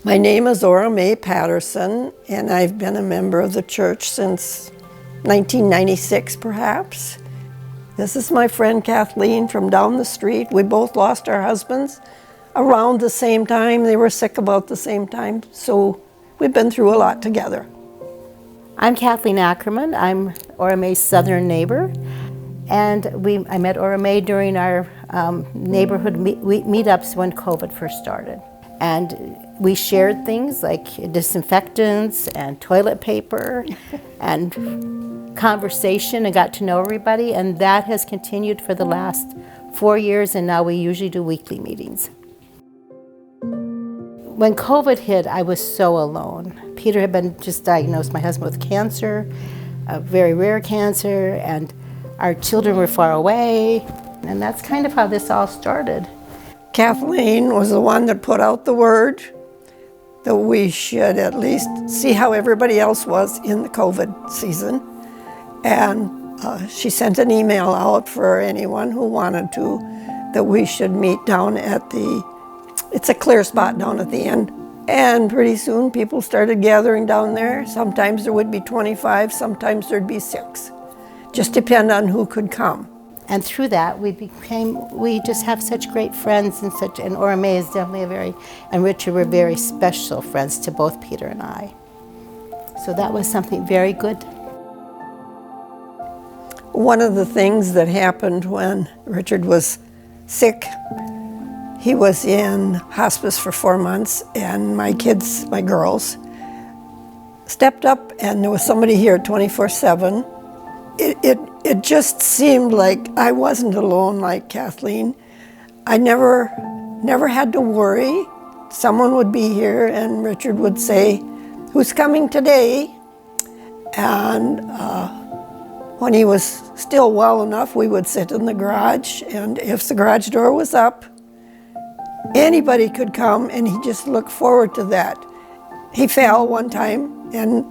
My name is Ora Mae Patterson, and I've been a member of the church since 1996, perhaps. This is my friend Kathleen from down the street. We both lost our husbands around the same time. They were sick about the same time, so we've been through a lot together. I'm Kathleen Ackerman. I'm Ora Mae's southern neighbor, and I met Ora Mae during our neighborhood meetups when COVID first started. And we shared things like disinfectants and toilet paper and conversation, and got to know everybody, and that has continued for the last 4 years, and now we usually do weekly meetings. When COVID hit, I was so alone. Peter had been just diagnosed, my husband, with cancer, a very rare cancer, and our children were far away, and that's kind of how this all started. Kathleen was the one that put out the word that we should at least see how everybody else was in the COVID season. And she sent an email out for anyone who wanted to, that we should meet down at it's a clear spot down at the end. And pretty soon people started gathering down there. Sometimes there would be 25, sometimes there'd be 6. Just depend on who could come. And through that, we just have such great friends, and Ora Mae is definitely and Richard were very special friends to both Peter and I. So that was something very good. One of the things that happened when Richard was sick, he was in hospice for 4 months, and my kids, my girls, stepped up, and there was somebody here 24/7. It just seemed like I wasn't alone like Kathleen. I never had to worry. Someone would be here and Richard would say, "Who's coming today?" And when he was still well enough, we would sit in the garage, and if the garage door was up, anybody could come, and he just looked forward to that. He fell one time, and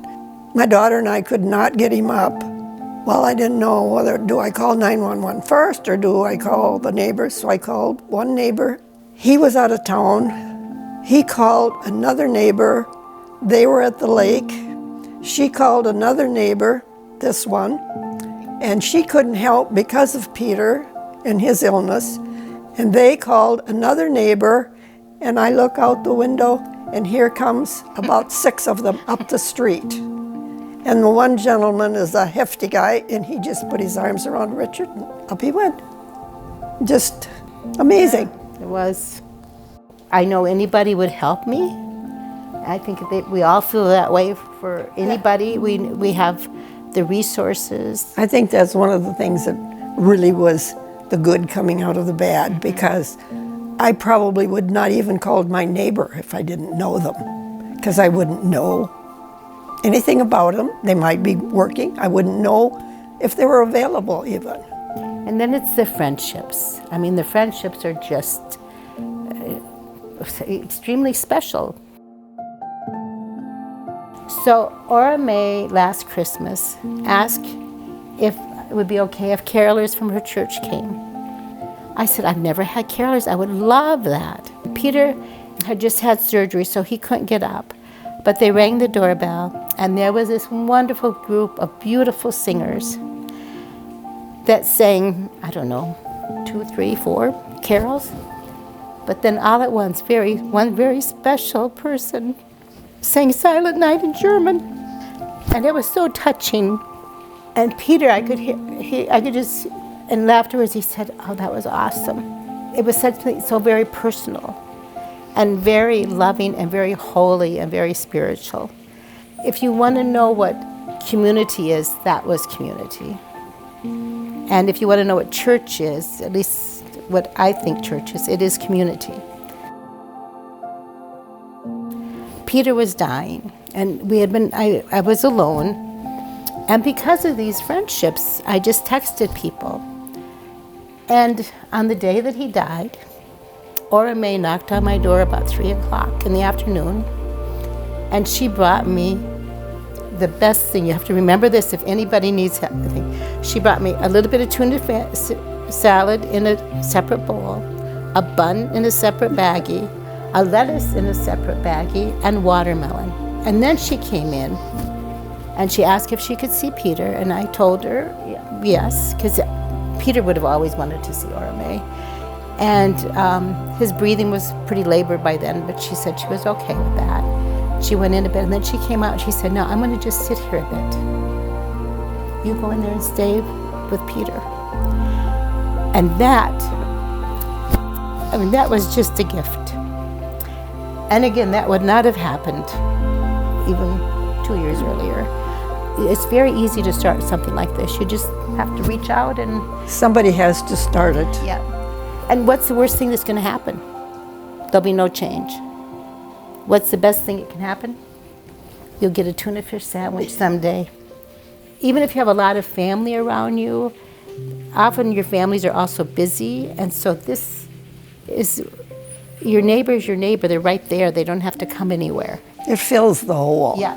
my daughter and I could not get him up. Well, I didn't know whether, do I call 911 first or do I call the neighbors? So I called one neighbor. He was out of town. He called another neighbor. They were at the lake. She called another neighbor, this one, and she couldn't help because of Peter and his illness. And they called another neighbor, and I look out the window, and here comes about 6 of them up the street. And the one gentleman is a hefty guy, and he just put his arms around Richard, and up he went. Just amazing. It was. I know anybody would help me. I think we all feel that way for anybody. We have the resources. I think that's one of the things that really was the good coming out of the bad, because I probably would not even called my neighbor if I didn't know them, because I wouldn't know anything about them. They might be working. I wouldn't know if they were available even. And then it's the friendships. I mean, the friendships are just extremely special. So Ora Mae last Christmas asked if it would be okay if carolers from her church came. I said, I've never had carolers. I would love that. Peter had just had surgery, so he couldn't get up. But they rang the doorbell, and there was this wonderful group of beautiful singers that sang, I don't know, 2, 3, 4 carols. But then all at once, one very special person sang Silent Night in German. And it was so touching. And Peter, I could just, and afterwards he said, "Oh, that was awesome." It was something so very personal, and very loving, and very holy, and very spiritual. If you want to know what community is, that was community. And if you want to know what church is, at least what I think church is, it is community. Peter was dying, and I was alone. And because of these friendships, I just texted people. And on the day that he died, Ora Mae knocked on my door about 3 o'clock in the afternoon, and she brought me the best thing. You have to remember this if anybody needs anything. She brought me a little bit of tuna salad in a separate bowl, a bun in a separate baggie, a lettuce in a separate baggie, and watermelon. And then she came in and she asked if she could see Peter, and I told her yes, because Peter would have always wanted to see Ora Mae. And his breathing was pretty labored by then, but she said she was okay with that. She went into bed, and then she came out and she said, no, I'm going to just sit here a bit. You go in there and stay with Peter. And that was just a gift. And again, that would not have happened even 2 years earlier. It's very easy to start something like this. You just have to reach out and... Somebody has to start it. Yeah. And what's the worst thing that's going to happen? There'll be no change. What's the best thing that can happen? You'll get a tuna fish sandwich someday. Even if you have a lot of family around you, often your families are also busy, and so this is, your neighbor is your neighbor. They're right there. They don't have to come anywhere. It fills the hole. Yeah.